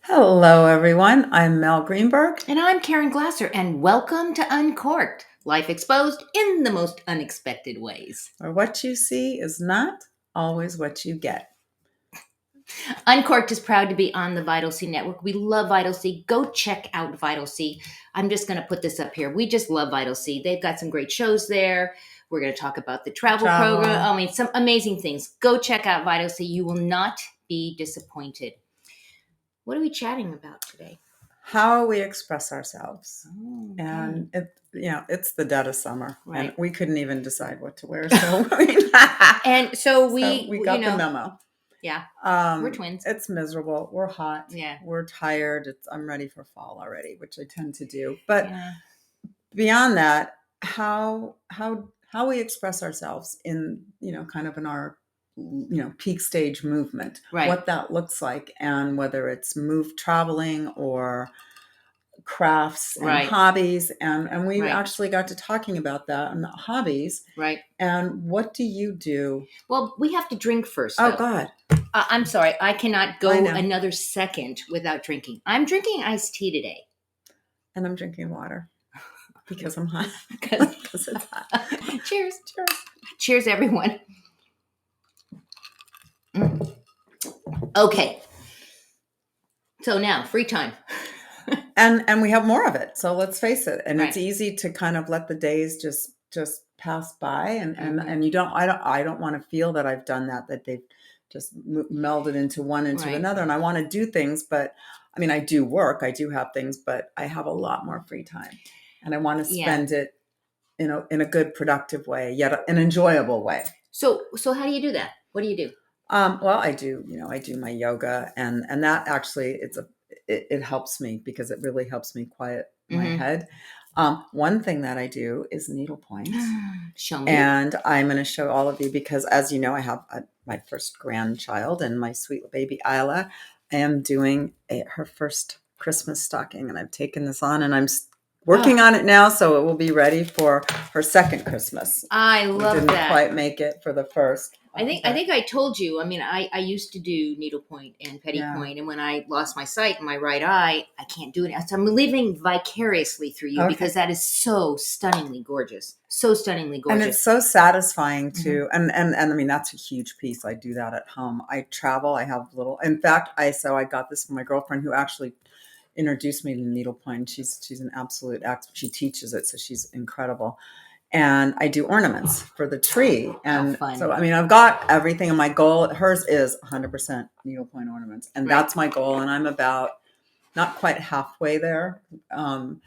Hello, everyone. I'm Mel Greenberg. And I'm Karen Glasser, and welcome to Uncorked, life exposed in the most unexpected ways. Where what you see is not always what you get. Uncorked is proud to be on the Vital C network. We love Vital C. Go check out Vital C. I'm just going to put this up here. We just love Vital C. They've got some great shows there. We're going to talk about the travel program. I mean, some amazing things. Go check out Vital C. You will not be disappointed. What are we chatting about today? How we express ourselves. Oh, okay. And it's the dead of summer. Right. And we couldn't even decide what to wear. So And so we got the memo. Yeah. We're twins. It's miserable. We're hot. Yeah. We're tired. I'm ready for fall already, which I tend to do. But beyond that, how we express ourselves in, kind of in our, peak stage movement, right. What that looks like, and whether it's traveling or crafts and right. hobbies. And we right. actually got to talking about that and hobbies. Right. And what do you do? Well, we have to drink first. Oh, God. I'm sorry. I cannot go another second without drinking. I'm drinking iced tea today. And I'm drinking water. Because I'm hot. Because it's hot. Cheers. Cheers. Cheers, everyone. Okay. So now, free time. and we have more of it. So let's face it. And it's easy to kind of let the days just pass by. And you don't, I don't want to feel that I've done that they've just melded into one into another. And I want to do things, but I mean, I do work, I do have things, but I have a lot more free time. And I want to spend it in a good, productive way, yet an enjoyable way. So how do you do that? What do you do? Well, I do my yoga, and that actually it helps me because it really helps me quiet my head. One thing that I do is needlepoint. Show me. And I'm going to show all of you because, as you know, I have my first grandchild, and my sweet baby Isla. I am doing her first Christmas stocking, and I've taken this on, and I'm working on it now, so it will be ready for her second Christmas. I love that. Didn't quite make it for the first. I think I told you. I mean, I used to do needlepoint and pettipoint, and when I lost my sight in my right eye, I can't do it. So I'm living vicariously through you because that is so stunningly gorgeous, so stunningly gorgeous, and it's so satisfying too. And I mean, that's a huge piece. I do that at home. I travel. I have little. In fact, I got this from my girlfriend who actually introduced me to needlepoint. She's an absolute expert. She teaches it, so she's incredible. And I do ornaments for the tree. And so, I mean, I've got everything. And my goal, hers is 100% needlepoint ornaments. And that's my goal. And I'm about not quite halfway there. And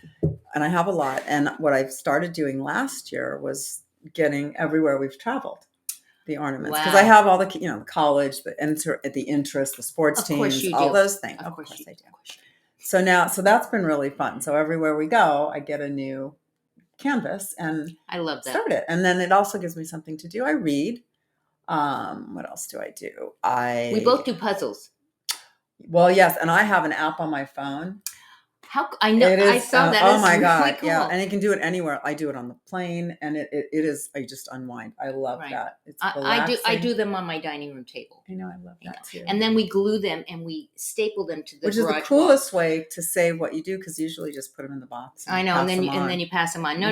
I have a lot. And what I started doing last year was getting everywhere we've traveled the ornaments. Because I have all the, college, the interest, the sports teams, all those things. Of course I do. So that's been really fun. So everywhere we go, I get a new canvas, and I love that. Start it. And then it also gives me something to do. I read. What else do I do? We both do puzzles. Well, yes, and I have an app on my phone. I know. I saw that. Oh my God. Really cool. Yeah. And you can do it anywhere. I do it on the plane, and it is, I just unwind. I love that. It's relaxing. I do them on my dining room table. I know. I love that too. And then we glue them and we staple them to the Which is the coolest way to say what you do, because usually just put them in the box. I know. And then you pass them on. No.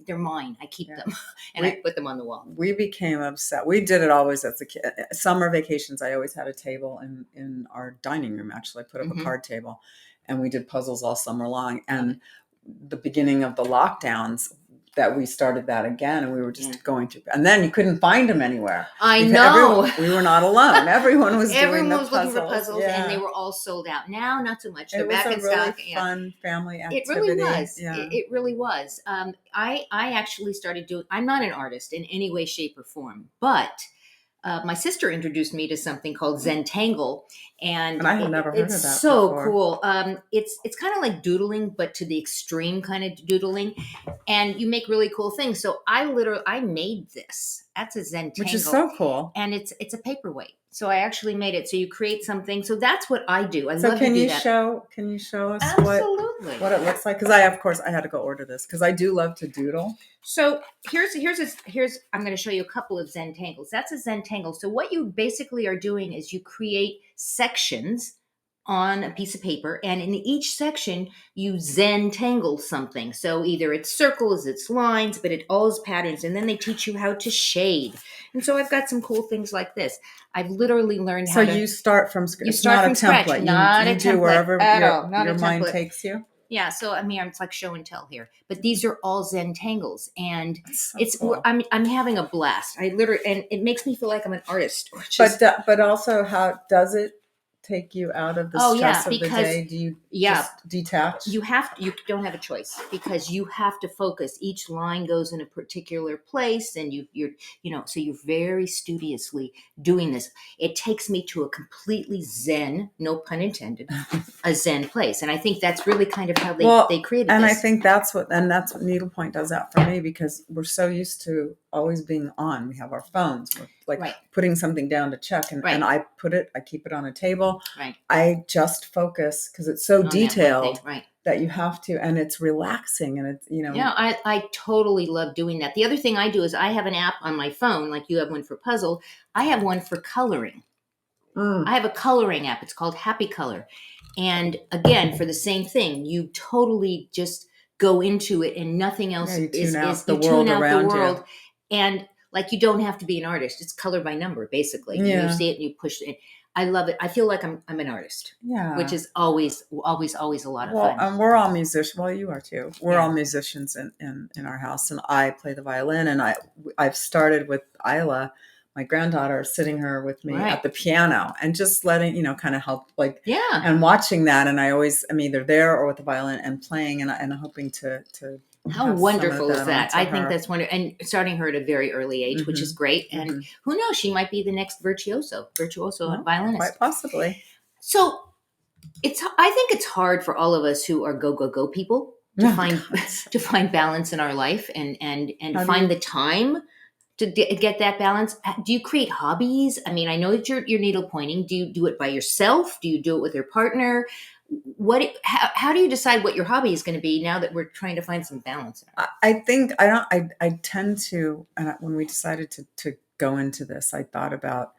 They're mine. I keep them and I put them on the wall. We became obsessed. We did it always as a kid. Summer vacations, I always had a table in our dining room. Actually, I put up a card table. And we did puzzles all summer long. And the beginning of the lockdowns, that we started that again, and we were just going to. And then you couldn't find them anywhere. I know. We were not alone. Everyone was looking for puzzles, and they were all sold out. Now, not so much. They're back in stock. It was a really fun family activity. It really was. Yeah. It really was. I actually started doing. I'm not an artist in any way, shape, or form, but. My sister introduced me to something called Zentangle, and I had never heard of that. It's so cool. It's kind of like doodling, but to the extreme kind of doodling, and you make really cool things. So I made this. That's a Zentangle, which is so cool, and it's a paperweight. So I actually made it. So you create something. So that's what I do. So can you show us what it looks like? Because I had to go order this because I do love to doodle. So here's I'm going to show you a couple of Zentangles. That's a Zentangle. So what you basically are doing is you create sections on a piece of paper, and in each section you zentangle something. So either it's circles, it's lines, but it all is patterns. And then they teach you how to shade. And so I've got some cool things like this. I've literally learned So how to. you start from You it's start not a from scratch, template. not You a do template wherever at all, not your a mind template. takes you. Yeah, so I mean, it's like show and tell here, but these are all Zentangles, and That's so it's cool. I'm having a blast. I literally, and it makes me feel like I'm an artist, which is But also, how does it take you out of the oh stress yeah, of the because day? Do you yeah, just detach? you don't have a choice because you have to focus. Each line goes in a particular place, and so you're very studiously doing this. It takes me to a completely zen, no pun intended, a zen place, and I think that's really kind of how they created and this. I think that's what needlepoint does that for me, because we're so used to always being on. We have our phones. We're like Right. putting something down to check, and, Right. and I keep it on a table. Right. I just focus because it's so On that one detailed thing, right. that you have to, and it's relaxing, and it's Yeah, I totally love doing that. The other thing I do is I have an app on my phone, like you have one for puzzle. I have one for coloring. I have a coloring app. It's called Happy Color. And again, for the same thing, you totally just go into it and nothing else you tune out is the you world tune out around the world. you. And like you don't have to be an artist. It's color by number, basically. Yeah. You see it and you push it. I love it. I feel like I'm an artist. Yeah. Which is always a lot of Well, fun. and we're all musicians. Well, you are too. We're Yeah. all musicians in our house, and I play the violin. And I've started with Isla, my granddaughter, sitting her with me Right. at the piano and just letting kind of help, like, Yeah. and watching that. And I always am either there or with the violin and playing, and hoping to. How wonderful is that? I onto think her. that's wonderful. And starting her at a very early age, which is great. And who knows, she might be the next virtuoso violinist. Quite possibly. So I think it's hard for all of us who are go people to find balance in our life and find the time to get that balance. Do you create hobbies? I mean, I know that you're needle pointing. Do you do it by yourself? Do you do it with your partner? How do you decide what your hobby is going to be now that we're trying to find some balance? I think I tend to, and when we decided to go into this, I thought about,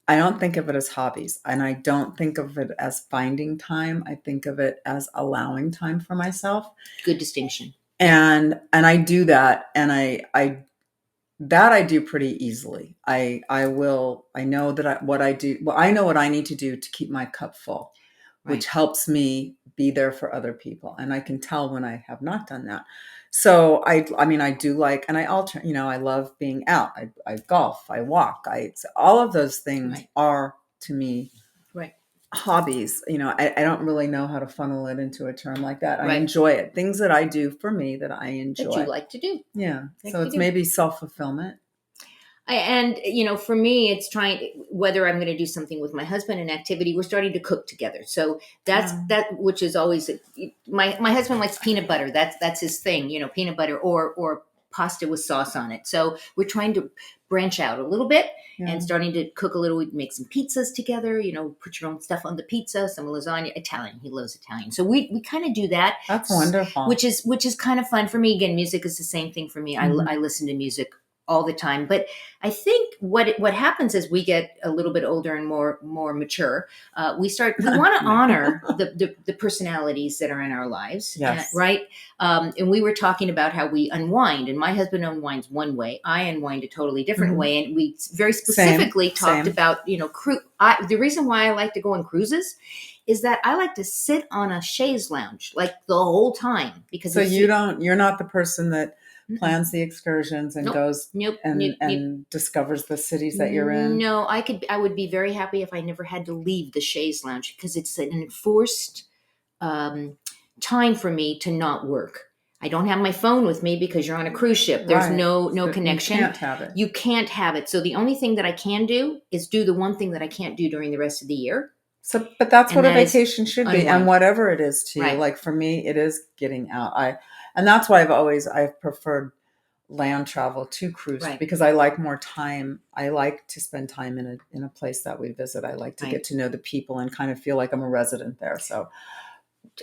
I don't think of it as hobbies, and I don't think of it as finding time. I think of it as allowing time for myself. Good distinction. And I do that, and I do pretty easily. I know that what I do. Well, I know what I need to do to keep my cup full, which helps me be there for other people. And I can tell when I have not done that. So I mean, I do like, and I I love being out. I golf, I walk, all of those things are to me hobbies. I don't really know how to funnel it into a term like that. I enjoy it. Things that I do for me that I enjoy. That you like to do. Yeah. So it's maybe self-fulfillment. And for me, it's whether I'm going to do something with my husband, an activity. We're starting to cook together, so that's which is always my husband likes peanut butter. That's his thing, peanut butter or pasta with sauce on it. So we're trying to branch out a little bit and starting to cook a little. We make some pizzas together. Put your own stuff on the pizza. Some lasagna. Italian. He loves Italian, so we kind of do that. That's wonderful. Which is kind of fun for me. Again, music is the same thing for me. I listen to music all the time. But I think what happens as we get a little bit older and more mature, we want to honor the personalities that are in our lives. Yes. Right. And we were talking about how we unwind, and my husband unwinds one way. I unwind a totally different way. And we very specifically talked about, the reason why I like to go on cruises is that I like to sit on a chaise lounge like the whole time, because so you're not the person that plans the excursions and goes and discovers the cities that you're in. No, I would be very happy if I never had to leave the chaise lounge, because it's an enforced time for me to not work. I don't have my phone with me because you're on a cruise ship. There's no connection. You can't have it. You can't have it. So the only thing that I can do is do the one thing that I can't do during the rest of the year. So, but that's what a vacation should be, and whatever it is to you. Right. Like for me, it is getting out. And that's why I've preferred land travel to cruise, because I like more time. I like to spend time in a place that we visit. I like to get to know the people and kind of feel like I'm a resident there. So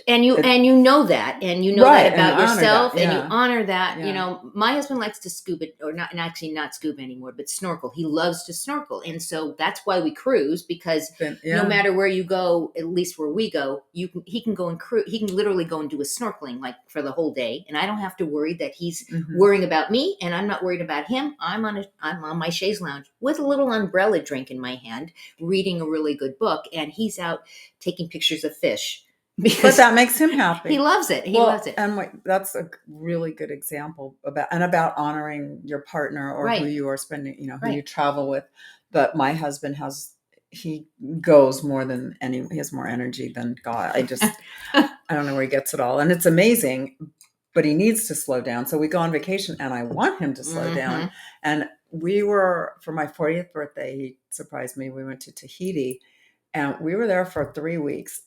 And you know that, and you know Right, that and about honor yourself, that, and you yeah. honor that. You Yeah. know, my husband likes to scuba, or not, and actually not scuba anymore, but snorkel. He loves to snorkel, and so that's why we cruise, because Then, no yeah. matter where you go, at least where we go, he can go and he can literally go and do a snorkeling like for the whole day, and I don't have to worry that he's Mhm. worrying about me, and I'm not worried about him. I'm on my chaise lounge with a little umbrella drink in my hand, reading a really good book, and he's out taking pictures of fish. But Because that makes him happy. he loves it. He loves it. And that's a really good example about honoring your partner, or who Right. you are spending, who Right. you travel with. But my husband he goes more than he has more energy than God. I don't know where he gets it all. And it's amazing, but he needs to slow down. So we go on vacation and I want him to slow down. And for my 40th birthday, he surprised me. We went to Tahiti and we were there for 3 weeks.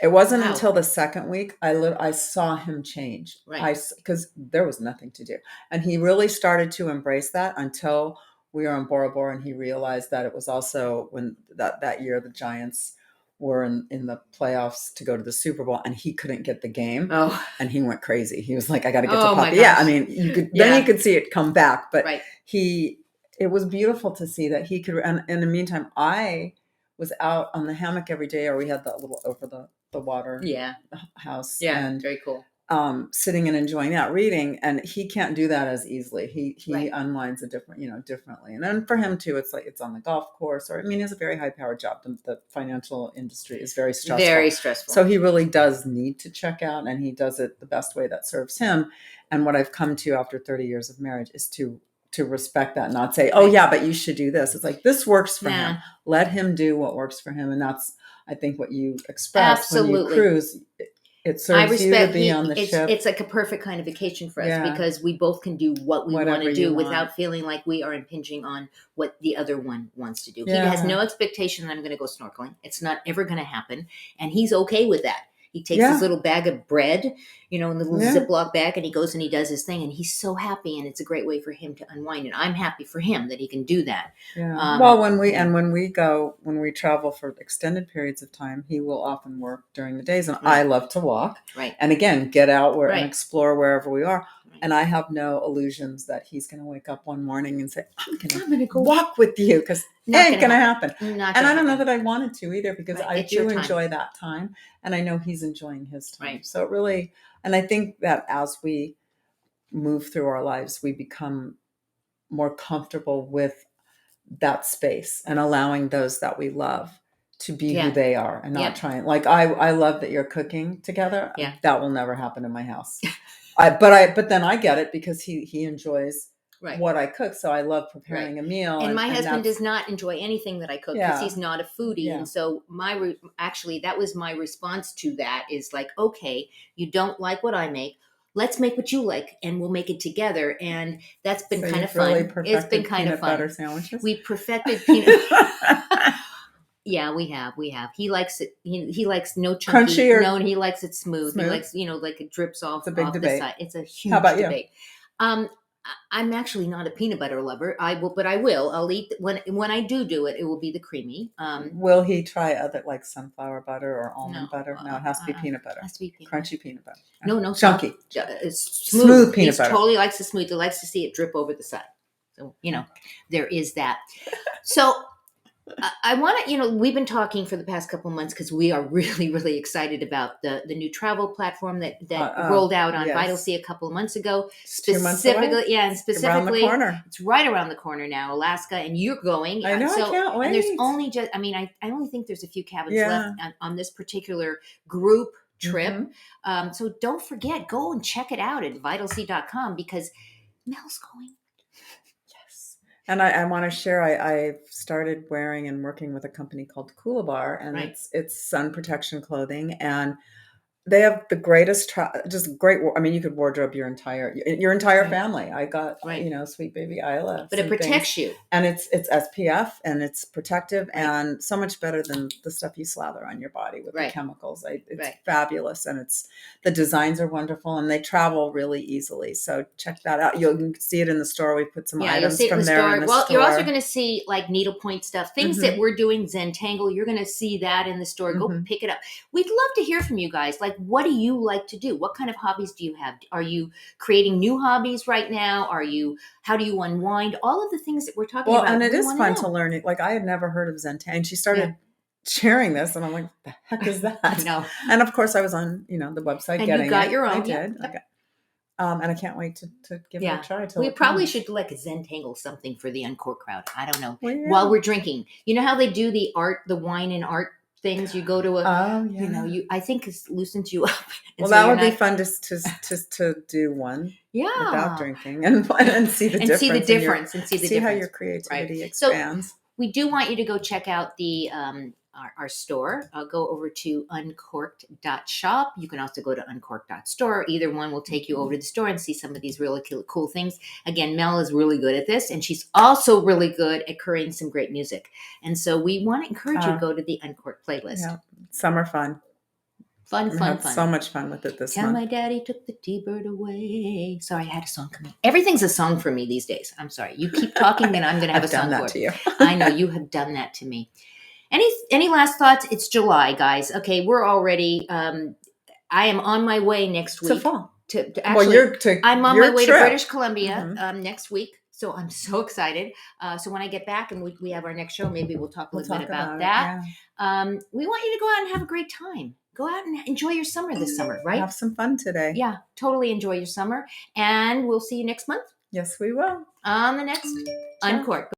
It wasn't Wow. until the second week I saw him change. Right. Because there was nothing to do. And he really started to embrace that until we were on Bora Bora, and he realized that it was also when that year the Giants were in the playoffs to go to the Super Bowl, and he couldn't get the game. Oh. And he went crazy. He was like, I got to get Oh, to my Puppy. gosh. Yeah, I mean, then you could see it come back. But Right. it was beautiful to see that he could. And in the meantime, I was out on the hammock every day, or we had that little over the water house. Yeah, and very cool. Sitting and enjoying that, reading, and he can't do that as easily. He Right. unwinds differently. And then for him too, it's like it's on the golf course, or he has a very high powered job. The financial industry is very stressful. Very stressful. So he really does need to check out, and he does it the best way that serves him. And what I've come to after 30 years of marriage is to respect that, not say, oh yeah, but you should do this. It's like, this works for him. Let him do what works for him. And that's, I think, what you express when you cruise. It serves you to be on the ship. It's like a perfect kind of vacation for us, because we both can do what we want to do without feeling like we are impinging on what the other one wants to do. Yeah. He has no expectation that I'm going to go snorkeling. It's not ever going to happen. And he's okay with that. He takes his little bag of bread, in the little Ziploc bag, and he goes and he does his thing, and he's so happy, and it's a great way for him to unwind. And I'm happy for him that he can do that. Yeah. Well, when we travel for extended periods of time, he will often work during the days, and I love to walk. Right. And again, get out and explore wherever we are. And I have no illusions that he's going to wake up one morning and say, I'm going to go walk with you, because it ain't going to happen. And I don't know that I wanted to either, because I do enjoy that time. And I know he's enjoying his time. Right. So it really, and I think that as we move through our lives, we become more comfortable with that space and allowing those that we love to be who they are, and not trying. Like I love that you're cooking together. Yeah. That will never happen in my house. But then I get it, because he enjoys what I cook. So I love preparing a meal. And my husband does not enjoy anything that I cook, because he's not a foodie. Yeah. And so that was my response to that, is like, okay, you don't like what I make. Let's make what you like, and we'll make it together. And that's been kind of fun. It's been kind of fun. Butter sandwiches. We perfected peanut. Yeah, we have. He likes it. He likes no chunky. Crunchy, no, and he likes it smooth. He likes, like it drips off. It's a big off debate. The side. It's a huge How about debate. I'm actually not a peanut butter lover. But I will. I'll eat when I do it. It will be the creamy. Will he try other, like sunflower butter or almond butter? No, it has to be peanut butter. It has to be peanut crunchy peanut butter. No, chunky. It's smooth peanut butter. He totally likes the smooth. He likes to see it drip over the side. So there is that. So. I want to, we've been talking for the past couple of months, because we are really, really excited about the new travel platform that rolled out on Vital Sea a couple of months ago. Specifically, and specifically, it's right around the corner now, Alaska, and you're going. I know, I can't wait. And there's only I only think there's a few cabins left on this particular group trip. Mm-hmm. So don't forget, go and check it out at vitalsea.com, because Mel's going. And I want to share, I've started wearing and working with a company called Coolabar, and it's sun protection clothing, and they have the greatest, just great. I mean, you could wardrobe your entire family. I got, sweet baby Isla. But it protects you. And it's SPF, and it's protective, and so much better than the stuff you slather on your body with the chemicals. It's fabulous, and the designs are wonderful, and they travel really easily. So check that out. You'll see it in the store. We put some items from there in the store. You're also going to see like needlepoint stuff, things that we're doing, Zentangle. You're going to see that in the store. Go pick it up. We'd love to hear from you guys. Like, like, what do you like to do? What kind of hobbies do you have? Are you creating new hobbies right now? How do you unwind? All of the things that we're talking Well, about. and it we is wanna fun know. to learn it. Like I had never heard of Zen, and she Yeah. started sharing this, and I'm like, what the heck is that? I know. And of course, I was on, the website And getting you got it. your I own. Yep. did. I got, and I can't wait to give it Yeah. a try. Till We it probably comes. should do like a Zentangle something for the Uncorked crowd. I don't know. Well, yeah. While we're drinking. You know how they do the wine and art things? You go to a, Oh yeah. I think it loosens you up. And Well, so that you're would be not- fun to do one Yeah. without drinking and see the And difference. see the in your- difference and see the see how difference. your creativity Right. So expands. we do want you to go check out the our store. Go over to uncorked.shop. You can also go to uncorked.store. Either one will take you over to the store and see some of these really cool things. Again, Mel is really good at this, and she's also really good at creating some great music. And so we want to encourage you to go to the Uncorked playlist. Yeah, summer fun. Fun. So much fun with it this Tell month. my daddy took the T-bird away. Sorry, I had a song coming. Everything's a song for me these days. I'm sorry. You keep talking, and I'm going to have I've a song done that for to it. you. I know you have done that to me. Any last thoughts? It's July, guys. Okay, we're already. I am on my way next week. To fall. To actually, I'm on my way to British Columbia next week. So I'm so excited. So when I get back and we have our next show, maybe we'll talk a little bit about that. Yeah. We want you to go out and have a great time. Go out and enjoy your summer this summer, right? Have some fun today. Yeah, totally enjoy your summer. And we'll see you next month. Yes, we will. On the next Uncorked.